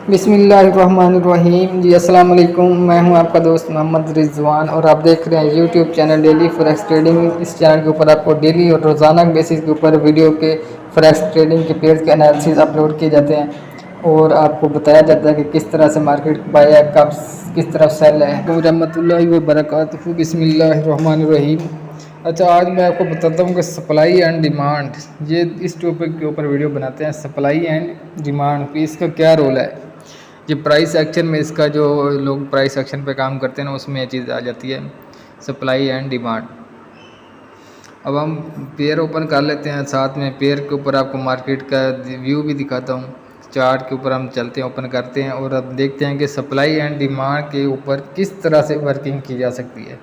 बिस्मिल्लाहिर्रहमानिर्रहीम। जी अस्सलाम वालेकुम। मैं हूं आपका दोस्त मोहम्मद रिजवान और आप देख रहे हैं YouTube channel daily forex trading. इस चैनल के ऊपर आपको डेली और रोज़ाना बेसिस के ऊपर वीडियो के फॉरेक्स ट्रेडिंग के पेज के एनालिसिस अपलोड किए जाते हैं और आपको बताया जाता है कि किस तरह से मार्केट बाय है, कब किस तरफ सेल है। रहमतुल्लाहि व बरकातहू। बिस्मिल्लाहिर्रहमानिर्रहीम। अच्छा, आज मैं आपको बताता हूँ कि सप्लाई एंड डिमांड, ये इस टॉपिक के ऊपर वीडियो बनाते हैं। सप्लाई एंड डिमांड की इसका क्या रोल है। ये प्राइस एक्शन में, इसका जो लोग प्राइस एक्शन पे काम करते हैं ना, उसमें ये चीज़ आ जाती है, सप्लाई एंड डिमांड। अब हम पेयर ओपन कर लेते हैं, साथ में पेयर के ऊपर आपको मार्केट का व्यू भी दिखाता हूँ। चार्ट के ऊपर हम चलते हैं, ओपन करते हैं और अब देखते हैं कि सप्लाई एंड डिमांड के ऊपर किस तरह से वर्किंग की जा सकती है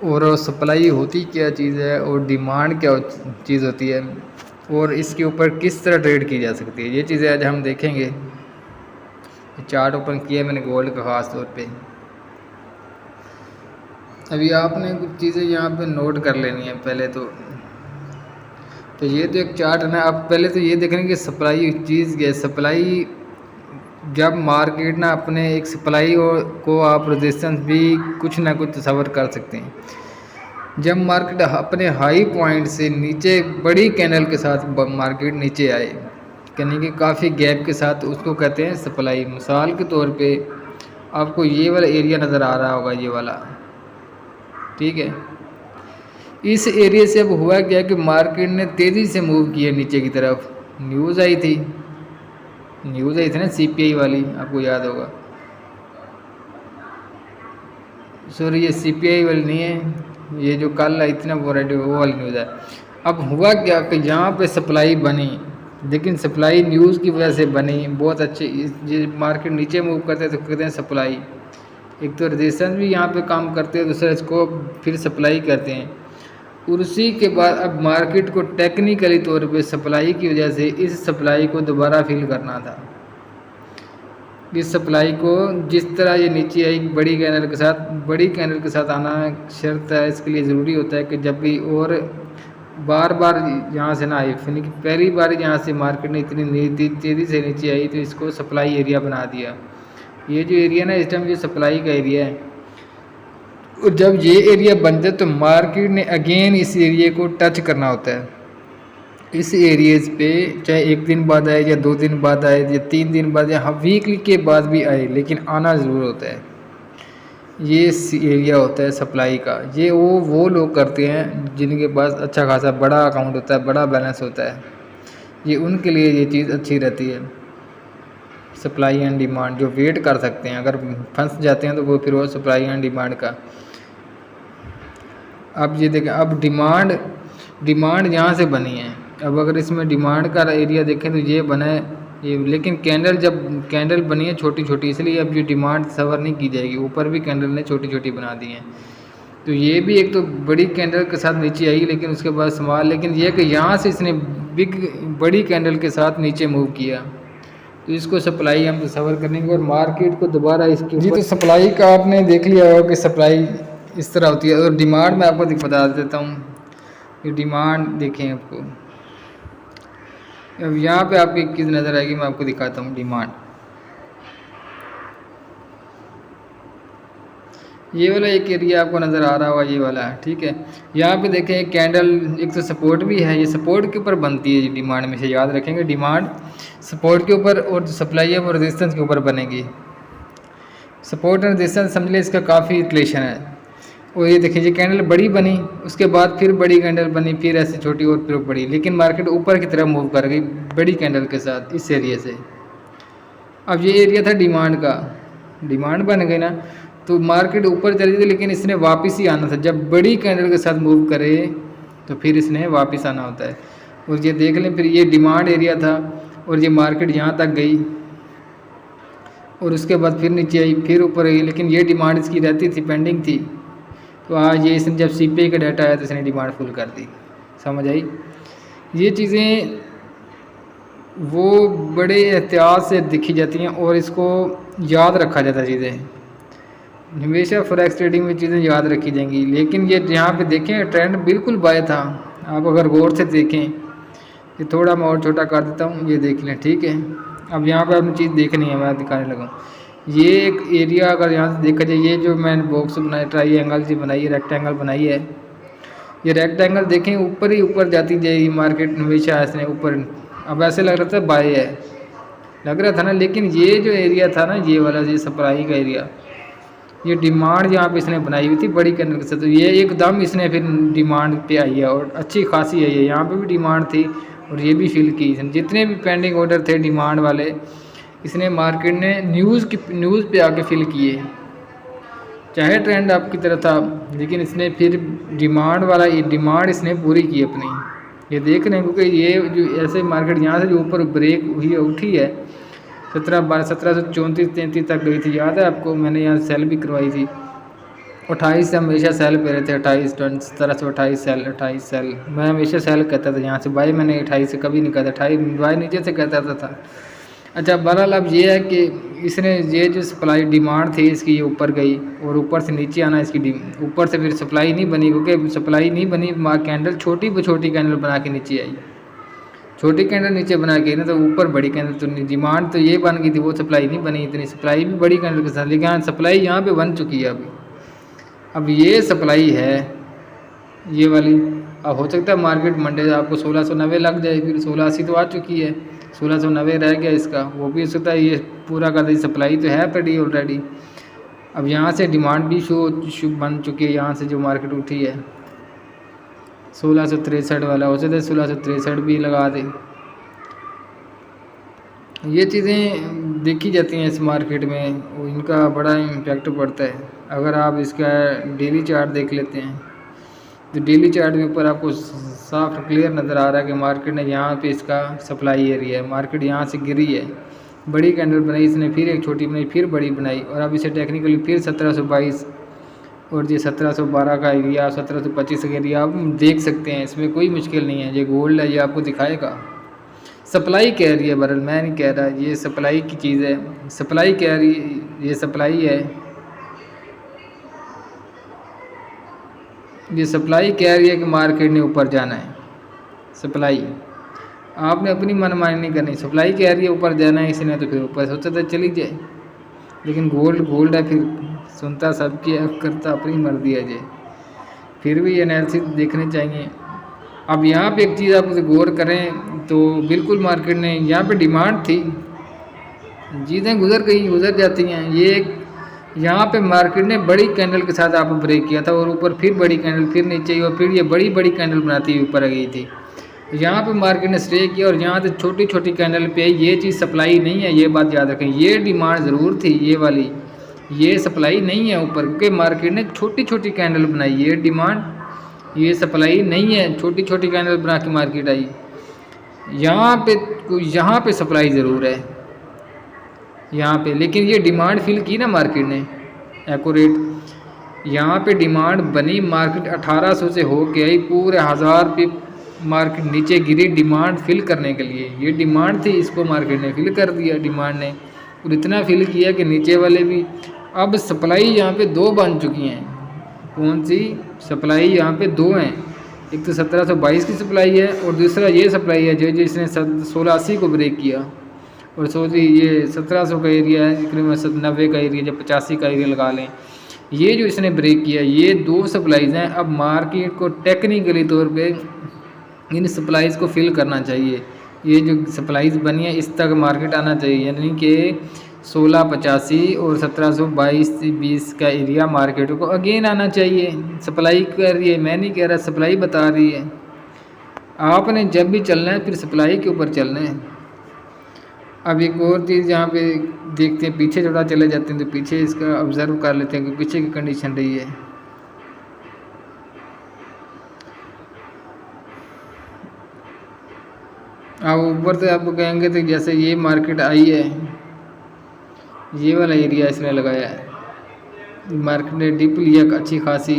और सप्लाई होती क्या चीज़ है और डिमांड क्या चीज़ होती है और इसके ऊपर किस तरह ट्रेड की जा सकती है। ये चीज़ें आज हम देखेंगे। चार्ट ओपन किया मैंने गोल्ड का ख़ास तौर पे। अभी आपने कुछ चीज़ें यहाँ पे नोट कर लेनी है। पहले तो ये तो एक चार्ट है ना। आप पहले तो ये देखेंगे कि सप्लाई चीज़ क्या है। सप्लाई, जब मार्केट ना अपने एक सप्लाई और को आप रेजिस्टेंस भी कुछ ना कुछ तस्वर कर सकते हैं। जब मार्केट अपने हाई पॉइंट से नीचे बड़ी कैंडल के साथ मार्केट नीचे आए, यानी कि काफ़ी गैप के साथ, उसको कहते हैं सप्लाई। मिसाल के तौर पे आपको ये वाला एरिया नज़र आ रहा होगा, ये वाला, ठीक है। इस एरिया से अब हुआ क्या कि मार्केट ने तेज़ी से मूव किया नीचे की तरफ। न्यूज़ आई थी ना सीपीआई वाली, आपको याद होगा। सॉरी, ये सीपीआई वाली नहीं है, ये जो कल आई थी ना वो वाली न्यूज़ है। अब हुआ क्या कि यहाँ पे सप्लाई बनी, लेकिन सप्लाई न्यूज़ की वजह से बनी बहुत अच्छी। ये मार्केट नीचे मूव करते हैं तो कहते हैं सप्लाई। एक तो रेजिस्टेंस भी यहाँ पे काम करते हैं, दूसरा इसको फिर सप्लाई करते हैं। और उसी के बाद अब मार्केट को टेक्निकली तौर पे सप्लाई की वजह से इस सप्लाई को दोबारा फिल करना था। इस सप्लाई को जिस तरह ये नीचे आई बड़ी कैंडल के साथ आना शर्त है। इसके लिए ज़रूरी होता है कि जब भी और बार बार यहाँ से ना आई, यानी कि पहली बार यहाँ से मार्केट ने इतनी तेज़ी से नीचे आई तो इसको सप्लाई एरिया बना दिया। ये जो एरिया ना, इस टाइम ये सप्लाई का एरिया है। और जब ये एरिया बन जाए तो मार्केट ने अगेन इस एरिया को टच करना होता है। इस एरिएज पे चाहे एक दिन बाद आए या 2 दिन बाद आए या 3 दिन बाद या वीकली के बाद भी आए, लेकिन आना ज़रूर होता है। ये एरिया होता है सप्लाई का। ये वो लोग करते हैं जिनके पास अच्छा खासा बड़ा अकाउंट होता है, बड़ा बैलेंस होता है। ये उनके लिए ये चीज़ अच्छी रहती है, सप्लाई एंड डिमांड, जो वेट कर सकते हैं। अगर फंस जाते हैं तो वो फिर वो सप्लाई एंड डिमांड का। अब ये देखें, अब डिमांड यहाँ से बनी है। अब अगर इसमें डिमांड का एरिया देखें तो ये बना है ये, लेकिन जब कैंडल बनी है छोटी छोटी, इसलिए अब ये डिमांड सवर नहीं की जाएगी। ऊपर भी कैंडल ने छोटी छोटी बना दी है। तो ये भी एक तो बड़ी कैंडल के साथ नीचे आई, लेकिन उसके बाद स्मॉल, लेकिन ये कि यहाँ से इसने बड़ी कैंडल के साथ नीचे मूव किया तो इसको सप्लाई हम तस्वर करेंगे और मार्केट को दोबारा इसके ऊपर। जी, तो सप्लाई का आपने देख लिया होगा कि सप्लाई इस तरह होती है। और डिमांड मैं आपको बता देता हूँ। ये डिमांड देखें आपको, अब यहाँ पे आपको एक चीज़ नज़र आएगी, मैं आपको दिखाता हूँ। डिमांड ये वाला एक एरिया आपको नज़र आ रहा होगा, ये वाला है, ठीक है। यहाँ पे देखें एक कैंडल, एक तो सपोर्ट भी है, ये सपोर्ट के ऊपर बनती है डिमांड में से, याद रखेंगे। डिमांड सपोर्ट के ऊपर और सप्लाई है वो रेजिस्टेंस के ऊपर बनेगी। सपोर्ट एंड रेजिस्टेंस समझ लें इसका काफ़ी रिलेशन है। और ये देखिए, ये कैंडल बड़ी बनी, उसके बाद फिर बड़ी कैंडल बनी, फिर ऐसे छोटी और फिर बड़ी, लेकिन मार्केट ऊपर की तरफ मूव कर गई बड़ी कैंडल के साथ इस एरिया से। अब ये एरिया था डिमांड का, डिमांड बन गई ना, तो मार्केट ऊपर चली गई, लेकिन इसने वापस ही आना था। जब बड़ी कैंडल के साथ मूव करे तो फिर इसने वापस आना होता है। और ये देख लें, फिर ये डिमांड एरिया था और ये मार्केट यहाँ तक गई और उसके बाद फिर नीचे आई, फिर ऊपर आई, लेकिन ये डिमांड इसकी रहती थी, पेंडिंग थी। तो आज ये इसने जब सीपीआई का डाटा आया तो इसने डिमांड फुल कर दी। समझ आई। ये चीज़ें वो बड़े एहतियात से दिखी जाती हैं और इसको याद रखा जाता है। चीज़ें हमेशा फॉरेक्स ट्रेडिंग में चीज़ें याद रखी जाएंगी। लेकिन ये यहाँ पे देखें, ट्रेंड बिल्कुल बाय था। आप अगर गौर से देखें, ये थोड़ा मैं और छोटा कर देता हूँ, ये देख लें, ठीक है। अब यहाँ पे अपनी चीज़ देखनी है, मैं दिखाने लगा। ये एक एरिया अगर यहाँ से देखा जाए, ये जो मैंने बॉक्स बनाया, ट्राईएंगल जी बनाई है, रेक्टेंगल बनाई है, ये रेक्टेंगल देखें ऊपर ही ऊपर जाती जाएगी मार्केट हमेशा ऐसे ऊपर। अब ऐसे लग रहा था बाय है, लग रहा था ना, लेकिन ये जो एरिया था ना, ये वाला ये सप्लाई का एरिया, ये डिमांड यहाँ पे इसने बनाई हुई थी बड़ी कैंडल के साथ, तो ये एकदम इसने फिर डिमांड पे आई है और अच्छी खासी है। ये यहाँ पे भी डिमांड थी और ये भी फिल की इसने, जितने भी पेंडिंग ऑर्डर थे डिमांड वाले, इसने मार्केट ने न्यूज़ पे आके फिल किए। चाहे ट्रेंड आपकी तरफ था, लेकिन इसने फिर डिमांड वाला ये डिमांड इसने पूरी की अपनी। ये देख रहे हैं, क्योंकि ये जो ऐसे मार्केट यहाँ से जो ऊपर ब्रेक हुई है, उठी है 1734 तक गई थी, याद है आपको, मैंने यहाँ सेल भी करवाई थी। 28 से हमेशा सेल पे रहे थे, 28 टन 1728 सेल, 28 सेल मैं हमेशा सेल कहता था यहाँ से, बाई मैंने 28 से कभी नहीं कहता, 28 बाई नीचे से कहता था। अच्छा, बहरहाल अब ये है कि इसने ये जो सप्लाई डिमांड थी इसकी, ये ऊपर गई और ऊपर से नीचे आना इसकी ऊपर से फिर सप्लाई नहीं बनी, क्योंकि सप्लाई नहीं बनी, कैंडल छोटी कैंडल बना के नीचे आई, छोटी कैंडल नीचे बना के ना, तो ऊपर बड़ी कैंडल, तो डिमांड तो ये बन गई थी, वो सप्लाई नहीं बनी इतनी, सप्लाई भी बड़ी कैंडल के साथ, लेकिन हाँ सप्लाई यहाँ पे बन चुकी है अभी। अब ये सप्लाई है ये वाली, अब हो सकता है मार्केट मंडे आपको 1690 लग जाए, फिर 1680 तो आ चुकी है, 1690 रह गया इसका, वो भी हो सकता है ये पूरा कर दे, सप्लाई तो है रेडी ऑलरेडी। अब यहाँ से डिमांड भी शो बन चुकी है, यहाँ से जो मार्केट उठी है 1663 वाला, हो सकता है 1663 भी लगा दे। ये चीज़ें देखी जाती हैं इस मार्केट में और इनका बड़ा इम्पैक्ट पड़ता है। अगर आप इसका डेली चार्ट देख लेते हैं, तो डेली चार्ट के ऊपर आपको साफ क्लियर नज़र आ रहा है कि मार्केट ने यहाँ पे इसका सप्लाई एरिया है, मार्केट यहाँ से गिरी है, बड़ी कैंडल बनाई इसने, फिर एक छोटी बनाई, फिर बड़ी बनाई, और अब इसे टेक्निकली फिर 1722 और ये 1712 का एरिया, 1725 का एरिया आप देख सकते हैं, इसमें कोई मुश्किल नहीं है। ये गोल्ड है, ये आपको दिखाएगा, सप्लाई कह रही है, बरल मैं नहीं कह रहा, ये सप्लाई की चीज़ है, सप्लाई कह रही, ये सप्लाई है, ये सप्लाई कह रही है कि मार्केट ने ऊपर जाना है। सप्लाई आपने अपनी मनमानी नहीं करनी, सप्लाई कह रही है ऊपर जाना है, इसने तो फिर ऊपर सोचा था चली जाए, लेकिन गोल्ड है, फिर सुनता सबकी करता अपनी मर्जी है जी, फिर भी एनालिसिस देखने चाहिए। अब यहाँ पे एक चीज़ आप उसे गौर करें तो बिल्कुल मार्केट ने यहाँ पे डिमांड थी, चीज़ें गुजर जाती हैं, ये यहाँ पे मार्केट ने बड़ी कैंडल के साथ आप ब्रेक किया था और ऊपर फिर बड़ी कैंडल, फिर नीचे, और फिर ये बड़ी कैंडल बनाती हुई ऊपर आ गई थी। यहाँ पे मार्केट ने स्टे किया और यहाँ से छोटी कैंडल पे ये चीज़ सप्लाई नहीं है, ये बात याद रखें, ये डिमांड ज़रूर थी ये वाली, ये सप्लाई नहीं है ऊपर, क्योंकि मार्केट ने छोटी कैंडल बनाई, ये डिमांड, ये सप्लाई नहीं है, छोटी कैंडल बना के मार्केट आई। यहाँ पे सप्लाई ज़रूर है यहाँ पे, लेकिन ये डिमांड फिल की ना मार्केट ने एक्यूरेट, यहाँ पे डिमांड बनी, मार्केट 1800 से हो के आई, पूरे 1000 पे मार्केट नीचे गिरी डिमांड फिल करने के लिए, ये डिमांड थी, इसको मार्केट ने फिल कर दिया डिमांड ने, और इतना फिल किया कि नीचे वाले भी। अब सप्लाई यहाँ पे 2 बन चुकी हैं, कौन सी सप्लाई, यहाँ पे 2 हैं, एक तो 1722 की सप्लाई है और दूसरा ये सप्लाई है जो जिसने 1680 को ब्रेक किया, और सोचिए ये 1700 का एरिया है, तकरीबन 90 का एरिया, जब 85 का एरिया लगा लें, ये जो इसने ब्रेक किया, ये 2 सप्लाईज़ हैं। अब मार्केट को टेक्निकली तौर पे इन सप्लाईज़ को फिल करना चाहिए, ये जो सप्लाईज़ बनी है इस तक मार्केट आना चाहिए, यानी कि 1685 और 1722 का एरिया मार्केट को अगेन आना चाहिए। सप्लाई कर रही है, मैं नहीं कह रहा, सप्लाई बता रही है। आपने जब भी चलना है फिर सप्लाई के ऊपर चलना है। अब एक और चीज़ यहाँ पे देखते हैं, पीछे थोड़ा चले जाते हैं तो पीछे इसका ऑब्ज़र्व कर लेते हैं कि पीछे की कंडीशन रही है। अब ऊपर से आपको कहेंगे तो जैसे ये मार्केट आई है, ये वाला एरिया इसने लगाया है, मार्केट ने डिप लिया अच्छी खासी,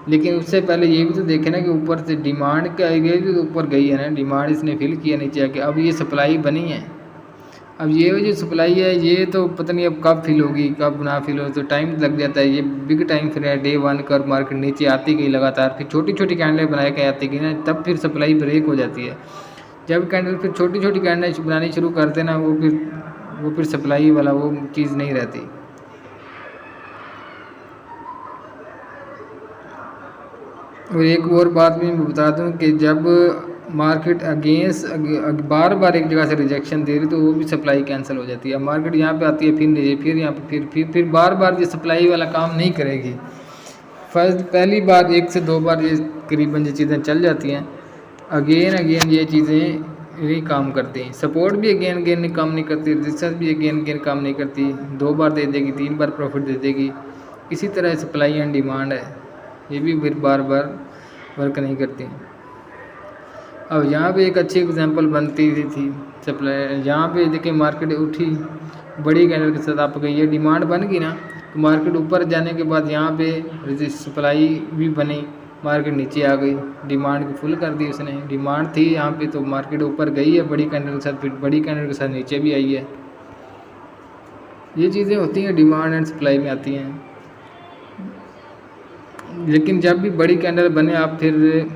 लेकिन उससे पहले ये भी तो देखें ना कि ऊपर से डिमांड का एरिया भी तो ऊपर गई है ना, डिमांड इसने फिल किया नीचे आके, अब ये सप्लाई बनी है। अब ये जो सप्लाई है ये तो पता नहीं अब कब फिल होगी कब ना फिल हो, तो टाइम लग जाता है, ये बिग टाइम फिर है। डे 1 कर मार्केट नीचे आती गई लगातार, फिर छोटी कैंडलें बनाए के आती गई ना, तब फिर सप्लाई ब्रेक हो जाती है। जब कैंडल फिर छोटी कैंडल बनानी शुरू करते ना, वो फिर वो फिर सप्लाई वाला वो चीज़ नहीं रहती। और एक और बात भी मैं बता दूं कि जब मार्केट अगेंस्ट बार बार एक जगह से रिजेक्शन दे रही तो वो भी सप्लाई कैंसिल हो जाती है। मार्केट यहाँ पे आती है, फिर नहीं, फिर यहाँ पे, फिर बार बार ये सप्लाई वाला काम नहीं करेगी। पहली बार 1 से 2 बार ये करीबन ये चीज़ें चल जाती हैं, अगेन अगेन ये चीज़ें नहीं काम करती। सपोर्ट भी अगेन अगेन काम नहीं करती, रेजिस्टेंस भी अगेन अगेन काम नहीं करती। 2 बार दे देगी, 3 बार प्रॉफिट दे देगी। इसी तरह सप्लाई एंड डिमांड है, ये भी फिर बार बार वर्क नहीं करती। अब यहाँ पे एक अच्छी एग्जांपल बनती थी सप्लाई। यहाँ पे देखिए मार्केट उठी बड़ी कैंडल के साथ, आपको ये डिमांड बन गई ना, तो मार्केट ऊपर जाने के बाद यहाँ पे सप्लाई भी बनी, मार्केट नीचे आ गई, डिमांड को फुल कर दी उसने। डिमांड थी यहाँ पे तो मार्केट ऊपर गई है बड़ी कैंडल के साथ, फिर बड़ी कैंडल के साथ नीचे भी आई है। ये चीज़ें होती हैं, डिमांड एंड सप्लाई में आती हैं। लेकिन जब भी बड़ी कैंडल बने आप फिर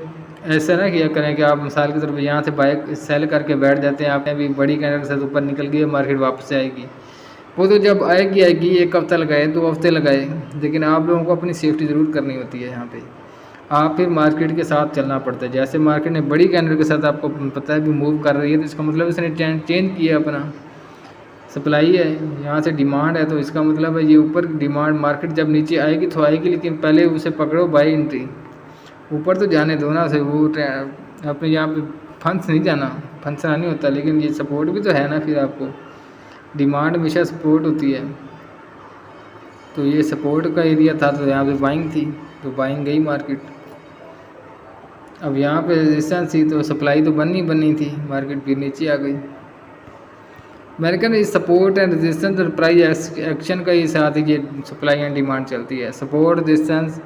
ऐसा ना किया करें कि आप मिसाल की तरफ यहाँ से बाइक सेल करके बैठ जाते हैं, आपने भी बड़ी कैंडल के साथ ऊपर निकल गई, मार्केट वापस आएगी। वो तो जब आएगी 1 हफ्ता लगाए, 2 हफ्ते लगाए, लेकिन आप लोगों को अपनी सेफ्टी ज़रूर करनी होती है। यहाँ पे आप फिर मार्केट के साथ चलना पड़ता है। जैसे मार्केट ने बड़ी कैंडल के साथ आपको पता है भी मूव कर रही है, तो इसका मतलब इसने चेंज किया अपना। सप्लाई है, यहाँ से डिमांड है, तो इसका मतलब है ये ऊपर डिमांड, मार्केट जब नीचे आएगी तो आएगी, लेकिन पहले उसे पकड़ो बाई एंट्री। ऊपर तो जाने दो ना, से वो अपने यहाँ पे फंस नहीं जाना, फंसना नहीं होता। लेकिन ये सपोर्ट भी तो है ना, फिर आपको डिमांड हमेशा सपोर्ट होती है। तो ये सपोर्ट का एरिया था, तो यहाँ पे बाइंग थी, तो बाइंग गई मार्केट। अब यहाँ पे रेजिस्टेंस थी, तो सप्लाई तो बननी थी, मार्केट फिर नीचे आ गई। मैंने कहा ना, सपोर्ट एंड रेजिस्टेंस और प्राइस एक्शन का ही साथ ही ये सप्लाई एंड डिमांड चलती है। सपोर्ट, रेजिस्टेंस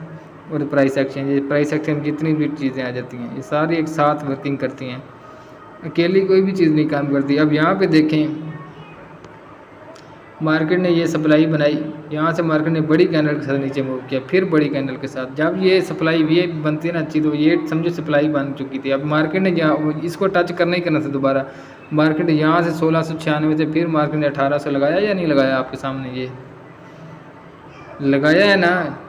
और प्राइस एक्शन, ये प्राइस एक्शन जितनी भी चीज़ें आ जाती हैं, ये सारी एक साथ वर्किंग करती हैं, अकेली कोई भी चीज़ नहीं काम करती। अब यहाँ पे देखें, मार्केट ने ये सप्लाई बनाई, यहाँ से मार्केट ने बड़ी कैंडल के साथ नीचे मूव किया, फिर बड़ी कैंडल के साथ। जब ये सप्लाई ये बनती है ना अच्छी, तो ये समझो सप्लाई बन चुकी थी। अब मार्केट ने यहाँ इसको टच करना ही करना था दोबारा। मार्केट यहाँ से 1696 से फिर मार्केट ने 1800 लगाया या नहीं लगाया, आपके सामने ये लगाया है ना,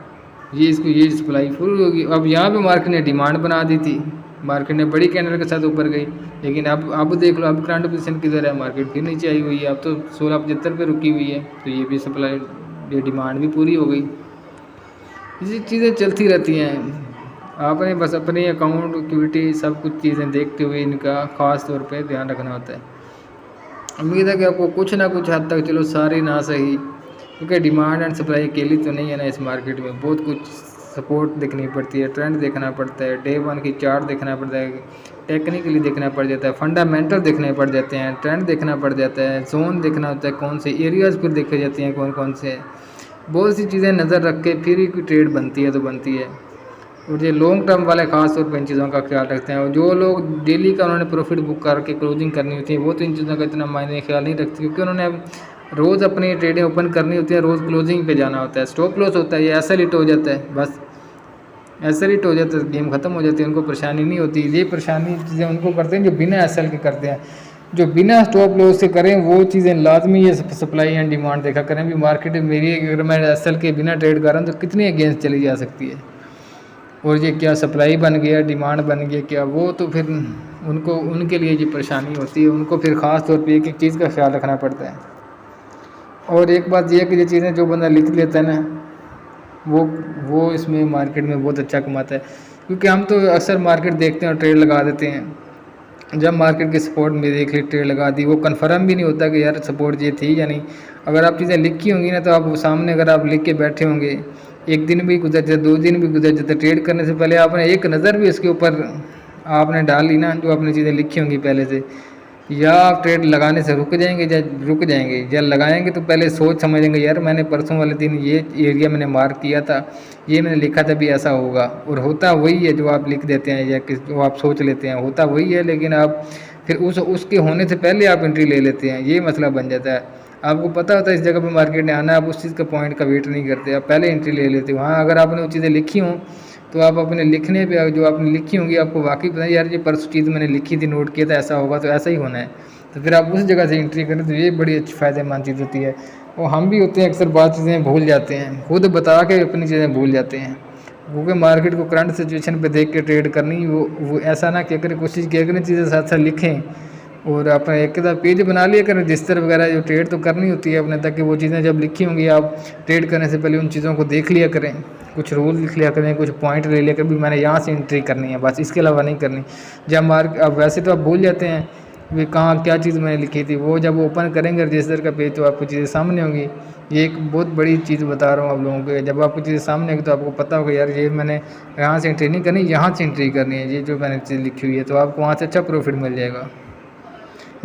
ये इसको ये सप्लाई फुल होगी। अब यहाँ पे मार्केट ने डिमांड बना दी थी, मार्केट ने बड़ी कैंडल के साथ ऊपर गई, लेकिन अब देख लो, अब करंट पोजीशन किधर है, मार्केट फिर नीचे आई हुई है, अब तो 1675 पे रुकी हुई है। तो ये भी सप्लाई, ये डिमांड भी पूरी हो गई। इसी चीज़ें चलती रहती हैं। आपने बस अपने अकाउंट इक्विटी सब कुछ चीज़ें देखते हुए इनका ख़ास तौर पे ध्यान रखना होता है। उम्मीद है कि आपको कुछ ना कुछ हद तक, चलो सारी ना सही, क्योंकि डिमांड एंड सप्लाई अकेली तो नहीं है ना, इस मार्केट में बहुत कुछ सपोर्ट देखनी पड़ती है, ट्रेंड देखना पड़ता है, डे 1 की चार्ट देखना पड़ता है, टेक्निकली देखना पड़ जाता है, फंडामेंटल देखने पड़ जाते हैं, ट्रेंड देखना पड़ जाता है, जोन देखना होता है, कौन से एरियाज़ फिर देखे जाते हैं, कौन कौन से, बहुत सी चीज़ें नज़र रख के फिर ही कोई ट्रेड बनती है तो बनती है। और ये लॉन्ग टर्म वाले खास तौर पर इन चीज़ों का ख्याल रखते हैं। और जो लोग डेली का उन्होंने प्रॉफिट बुक करके क्लोजिंग करनी होती है, वो तो इन चीज़ों का इतना मायने ख्याल नहीं रखते, क्योंकि उन्होंने रोज़ अपनी ट्रेडें ओपन करनी होती है, रोज़ क्लोजिंग पे जाना होता है, स्टॉप लॉस होता है, ये ऐसा हिट हो जाता है, बस ऐसा हिट हो जाता है, गेम ख़त्म हो जाती है, उनको परेशानी नहीं होती। ये परेशानी चीज़ें उनको करते हैं जो बिना एसएल के करते हैं, जो बिना स्टॉप लॉस से करें, वो चीज़ें लाजमी ये सप्लाई एंड डिमांड देखा करें भी मार्केट मेरी, अगर मैं एसएल के बिना ट्रेड कर रहा हूँ तो कितनी अगेंस्ट चली जा सकती है, और ये क्या सप्लाई बन गया, डिमांड बन गया क्या, वो तो फिर उनको, उनके लिए ये परेशानी होती है। उनको फिर ख़ास तौर पर एक एक चीज़ का ख्याल रखना पड़ता है। और एक बात यह है कि ये चीज़ें जो बंदा लिख लेता है ना, वो इसमें मार्केट में बहुत अच्छा कमाता है, क्योंकि हम तो अक्सर मार्केट देखते हैं और ट्रेड लगा देते हैं। जब मार्केट की सपोर्ट में देख ली, ट्रेड लगा दी, वो कन्फर्म भी नहीं होता कि यार सपोर्ट ये थी या नहीं। अगर आप चीज़ें लिखी होंगी ना, तो आप सामने अगर आप लिख के बैठे होंगे, एक दिन भी गुजर जाता, 2 दिन भी गुजर जाता, ट्रेड करने से पहले आपने एक नज़र भी उसके ऊपर आपने डाल ली ना, जो आपने चीज़ें लिखी होंगी पहले से, या आप ट्रेड लगाने से रुक जाएंगे या लगाएंगे तो पहले सोच समझेंगे, यार मैंने परसों वाले दिन ये एरिया मैंने मार्क किया था, ये मैंने लिखा था भी ऐसा होगा, और होता वही है जो आप लिख देते हैं या जो आप सोच लेते हैं, होता वही है, लेकिन आप फिर उसके होने से पहले आप एंट्री ले लेते हैं, ये मसला बन जाता है। आपको पता होता है इस जगह पे मार्केट ने आना, आप उस चीज़ का पॉइंट का वेट नहीं करते, आप पहले एंट्री ले लेते हो। हाँ, अगर आपने वो चीज़ें लिखी हों तो आप अपने लिखने पे, जो आपने लिखी होंगी, आपको वाकई पता है यार ये परसों चीज़ मैंने लिखी थी, नोट किया था, ऐसा होगा तो ऐसा ही होना है, तो फिर आप उस जगह से एंट्री करें, तो ये बड़ी अच्छी फ़ायदेमंद चीज़ होती है। और हम भी होते हैं अक्सर बात चीज़ें भूल जाते हैं, खुद बता के अपनी चीज़ें भूल जाते हैं, क्योंकि मार्केट को करंट सिचुएशन पे देख के ट्रेड करनी, वो ऐसा ना किया करें, कोशिश किया करें चीज़ें साथ साथ लिखें और अपना एक आधा पेज बना लिया करें रजिस्टर वगैरह, जो ट्रेड तो करनी होती है अपने, ताकि वो चीज़ें जब लिखी होंगी आप ट्रेड करने से पहले उन चीज़ों को देख लिया करें, कुछ रूल लिख लिया करें, कुछ पॉइंट ले लिया करें भी मैंने यहाँ से एंट्री करनी है, बस इसके अलावा नहीं करनी। जब अब वैसे तो आप भूल जाते हैं वे कहाँ क्या चीज़ मैंने लिखी थी, वो जब ओपन करेंगे रजिस्टर का पेज तो आपको चीज़ें सामने होंगी। ये एक बहुत बड़ी चीज़ बता रहा हूँ आप लोगों को, जब आपको चीज़ें सामने होगी तो आपको पता होगा यार ये मैंने यहाँ से एंट्री नहीं करनी, यहाँ से एंट्री करनी है, ये जो मैंने चीज़ लिखी हुई है, तो आपको वहाँ से अच्छा प्रॉफिट मिल जाएगा।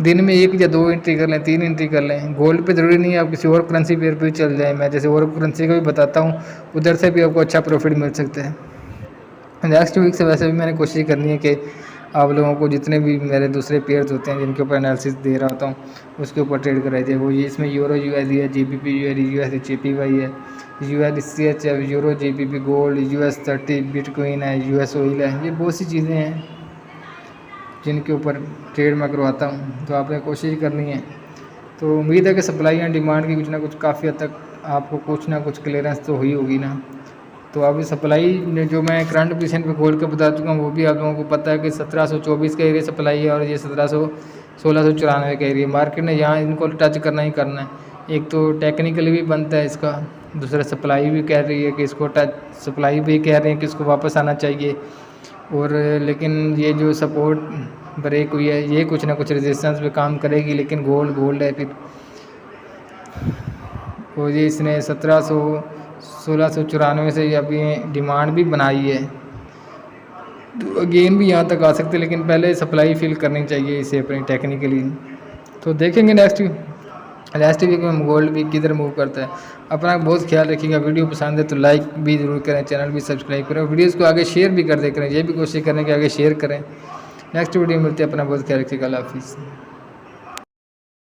दिन में 1 या 2 एंट्री कर लें, 3 एंट्री कर लें। गोल्ड पे ज़रूरी नहीं है, आप किसी और करेंसी पेयर पे भी चल जाएँ, मैं जैसे और करेंसी का भी बताता हूँ, उधर से भी आपको अच्छा प्रॉफिट मिल सकता है। नेक्स्ट वीक से वैसे भी मैंने कोशिश करनी है कि आप लोगों को जितने भी मेरे दूसरे पेयर्स होते हैं जिनके ऊपर एनालिसिस दे रहा होता हूँ उसके ऊपर ट्रेड कराई जाए। वो ये इसमें यूरो USD है, GBP USD JPY है, USDCH है, euro GBP gold, US30 bitcoin है, US ऑयल है, ये बहुत सी चीज़ें हैं जिनके ऊपर ट्रेड मैं करवाता हूँ, तो आपने कोशिश करनी है। तो उम्मीद है कि सप्लाई एंड डिमांड की कुछ ना कुछ काफ़ी हद तक आपको कुछ ना कुछ क्लियरेंस तो हुई होगी ना। तो अभी सप्लाई जो मैं करंट पोजीशन पे खोल के बता चुका हूँ वो भी आप लोगों को पता है कि 1724 का एरिया सप्लाई है और ये 1694 का एरिया। मार्केट ने यहाँ इनको टच करना ही करना है। एक तो टेक्निकली भी बनता है इसका, दूसरा सप्लाई भी कह रही है कि इसको टच, सप्लाई भी कह रहे हैं कि इसको वापस आना चाहिए। और लेकिन ये जो सपोर्ट ब्रेक हुई है ये कुछ ना कुछ रेजिस्टेंस पे काम करेगी, लेकिन गोल्ड है फिर। और ये इसने 1694 से अभी डिमांड भी बनाई है, तो अगेन भी यहाँ तक आ सकते, लेकिन पहले सप्लाई फिल करनी चाहिए इसे अपनी टेक्निकली। तो देखेंगे लास्ट वीक में गोल्ड भी किधर मूव करता है। अपना बहुत ख्याल रखिएगा। वीडियो पसंद है तो लाइक भी ज़रूर करें, चैनल भी सब्सक्राइब करें, वीडियोज़ को आगे शेयर भी कर दे करें, ये भी कोशिश करें कि आगे शेयर करें। नेक्स्ट वीडियो मिलते हैं, अपना बहुत ख्याल रखिएगा। अल्लाह हाफिज़।